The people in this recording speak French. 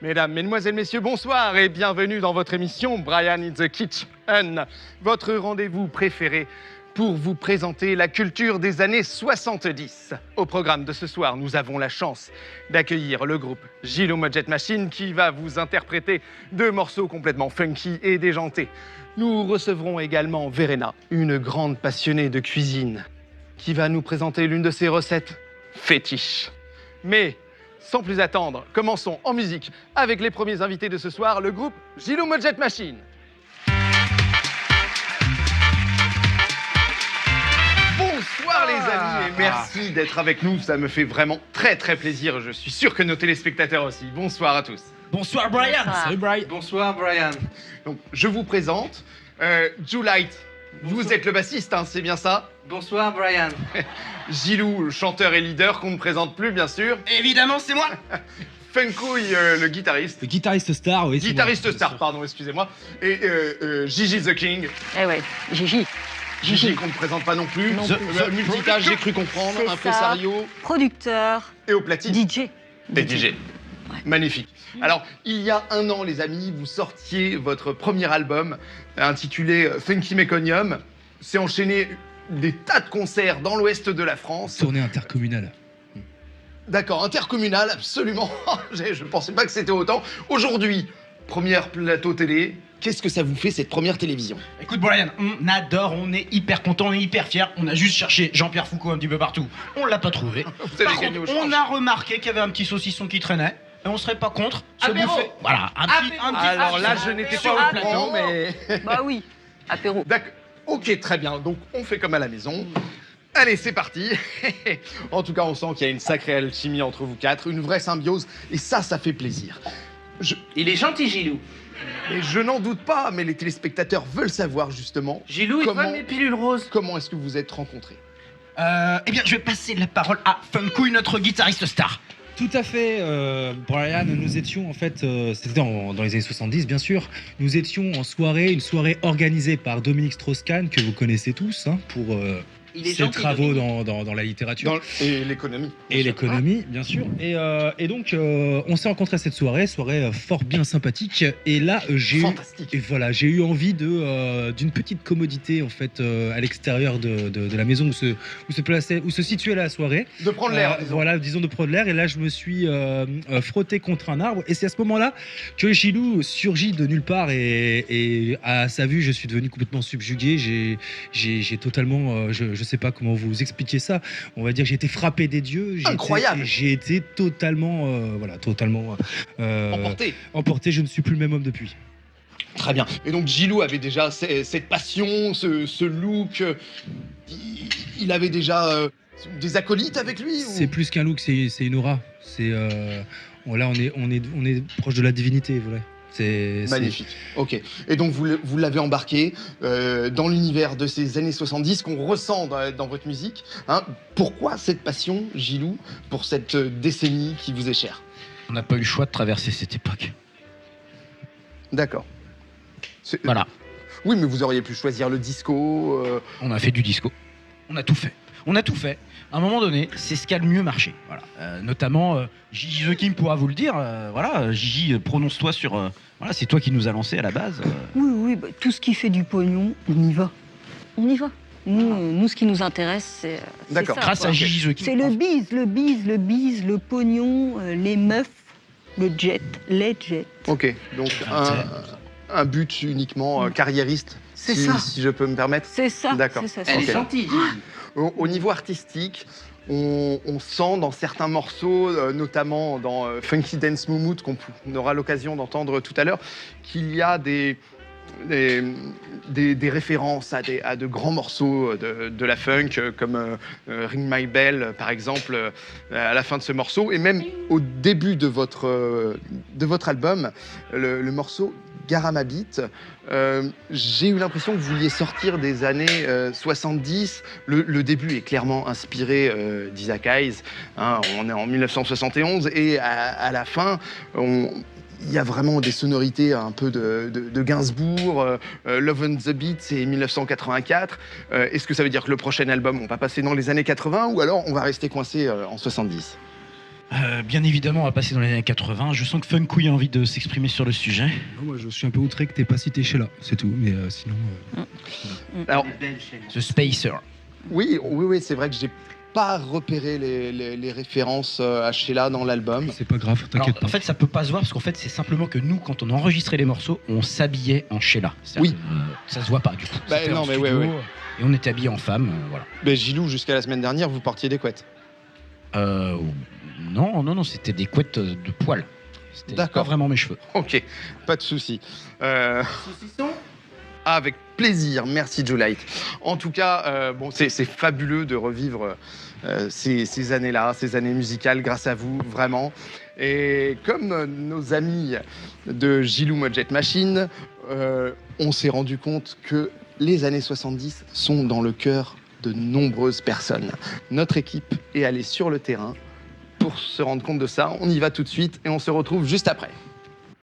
Mesdames, Mesdemoiselles, Messieurs, bonsoir et bienvenue dans votre émission Brian in the Kitchen, votre rendez-vous préféré pour vous présenter la culture des années 70. Au programme de ce soir, nous avons la chance d'accueillir le groupe Gilo Mudget Machine qui va vous interpréter deux morceaux complètement funky et déjantés. Nous recevrons également Verena, une grande passionnée de cuisine, qui va nous présenter l'une de ses recettes fétiches. Mais sans plus attendre, commençons en musique avec les premiers invités de ce soir, le groupe Gilo Mudget Machine. Bonsoir les amis et merci d'être avec nous, ça me fait vraiment très plaisir, je suis sûr que nos téléspectateurs aussi. Bonsoir à tous. Bonsoir Brian. Bonsoir. Salut Brian. Bonsoir Brian. Donc, je vous présente Julight. Vous êtes le bassiste, hein, c'est bien ça? Bonsoir Brian. Gilou, le chanteur et leader qu'on ne présente plus, bien sûr. Évidemment, c'est moi. Funkouille, le guitariste. Le guitariste star, oui. Guitariste star, pardon, excusez-moi. Et Gigi the King. Eh ouais, Gigi. Gigi qu'on ne présente pas non plus. Non plus. Multitâche, j'ai cru comprendre. C'est Impresario. Producteur, Et au platine. DJ. Et DJ. Ouais. Magnifique. Alors, il y a un an, les amis, vous sortiez votre premier album intitulé Funky Meconium. C'est enchaîné des tas de concerts dans l'ouest de la France. Tournée intercommunale. D'accord, intercommunal, absolument. Je ne pensais pas que c'était autant. Aujourd'hui, première plateau télé. Qu'est-ce que ça vous fait, cette première télévision? Écoute Brian, on adore, on est hyper content, on est hyper fiers. On a juste cherché Jean-Pierre Foucault un petit peu partout. On l'a pas trouvé. Vous avez Par gagné contre, au change. on a remarqué qu'il y avait un petit saucisson qui traînait. Et on serait pas contre se Apéro. bouffer. Voilà, un petit Alors là, apéro. je n'étais Sur pas le au courant, plateau. mais... Bah oui, apéro. D'accord. Ok, très bien. Donc, on fait comme à la maison. Allez, c'est parti. En tout cas, on sent qu'il y a une sacrée alchimie entre vous quatre, une vraie symbiose. Et ça fait plaisir. Il est gentil Gilou. Et je n'en doute pas, mais les téléspectateurs veulent savoir justement Gilou, il Comment- prend mes pilules roses. comment est-ce que vous êtes rencontrés. Eh bien, je vais passer la parole à Funkouille, notre guitariste star. Tout à fait, Brian. Nous étions en fait, c'était dans les années 70, bien sûr. Nous étions en soirée, une soirée organisée par Dominique Strauss-Kahn, que vous connaissez tous, hein, pour Il est ses gentil. travaux Dominique. dans la littérature. Et l'économie. Et l'économie, bien sûr. Et donc, on s'est rencontrés cette soirée fort bien sympathique. Et là, j'ai eu, Fantastique. et voilà, j'ai eu envie d'une petite commodité en fait à l'extérieur de la maison où se situait la soirée. De prendre l'air, disons. Voilà, disons de prendre l'air. Et là, je me suis frotté contre un arbre. Et c'est à ce moment-là que Gilou surgit de nulle part. Et à sa vue, je suis devenu complètement subjugué. J'ai totalement, je sais pas comment vous expliquer ça. On va dire que j'ai été frappé des dieux. Incroyable. J'ai été totalement, emporté. Je ne suis plus le même homme depuis. Très bien. Et donc Gilou avait déjà cette passion, ce look. Il avait déjà des acolytes avec lui ou... C'est plus qu'un look, c'est une aura. Là, on est proche de la divinité, voilà. C'est Magnifique. Ok. Et donc vous l'avez embarqué dans l'univers de ces années 70 qu'on ressent dans votre musique. Hein. Pourquoi cette passion, Gilou, pour cette décennie qui vous est chère? On n'a pas eu le choix de traverser cette époque. D'accord. Voilà, Oui, mais vous auriez pu choisir le disco. on a fait du disco. On a tout fait. À un moment donné, c'est ce qui a le mieux marché. Voilà. Notamment, Gigi The King pourra vous le dire. Voilà, Gigi, prononce-toi sur. Voilà, c'est toi qui nous a lancé à la base. Oui, bah, tout ce qui fait du pognon, on y va. On y va. Nous, ce qui nous intéresse, c'est D'accord. ça, Grâce quoi. à Gigi The King. C'est le bise, le pognon, les meufs, le jet, les jets. Ok. Donc un but uniquement carriériste, C'est si, ça. si je peux me permettre. C'est ça. D'accord. C'est ça, Elle c'est est ça. gentille Gigi. Au niveau artistique, on sent dans certains morceaux, notamment dans Funky Dance Moumout, qu'on aura l'occasion d'entendre tout à l'heure, qu'il y a des références à de grands morceaux de la funk, comme Ring My Bell, par exemple, à la fin de ce morceau, et même au début de votre album, le morceau Garam Beat. J'ai eu l'impression que vous vouliez sortir des années 70. Le début est clairement inspiré d'Isaac Hayes. Hein, on est en 1971 et à la fin, il y a vraiment des sonorités un peu de Gainsbourg. Love on the Beat, c'est 1984. Est-ce que ça veut dire que le prochain album, on va passer dans les années 80 ou alors on va rester coincé en 70? Bien évidemment, on va passer dans les années 80. Je sens que Funkou a envie de s'exprimer sur le sujet. Non, moi, je suis un peu outré que t'aies pas cité Sheila, c'est tout. Mais sinon. Alors, The Spacer. oui, c'est vrai que j'ai pas repéré les références à Sheila dans l'album. C'est pas grave, Alors, t'inquiète pas. en fait, ça peut pas se voir parce qu'en fait, c'est simplement que nous, quand on enregistrait les morceaux, on s'habillait en Sheila. C'est-à-dire Oui. que, ça se voit pas du coup. Bah, C'était non, en mais studio, ouais. Et on était habillés en femme, voilà. Mais Gilou, jusqu'à la semaine dernière, vous portiez des couettes. Non, c'était des couettes de poils. C'était pas D'accord. vraiment mes cheveux. Ok, pas de souci. Saucisson? Avec plaisir, merci Joe Light. En tout cas, bon, c'est fabuleux de revivre ces années-là, ces années musicales, grâce à vous, vraiment. Et comme nos amis de Gilou Modjet Machine, on s'est rendu compte que les années 70 sont dans le cœur de nombreuses personnes. Notre équipe est allée sur le terrain pour se rendre compte de ça. On y va tout de suite et on se retrouve juste après.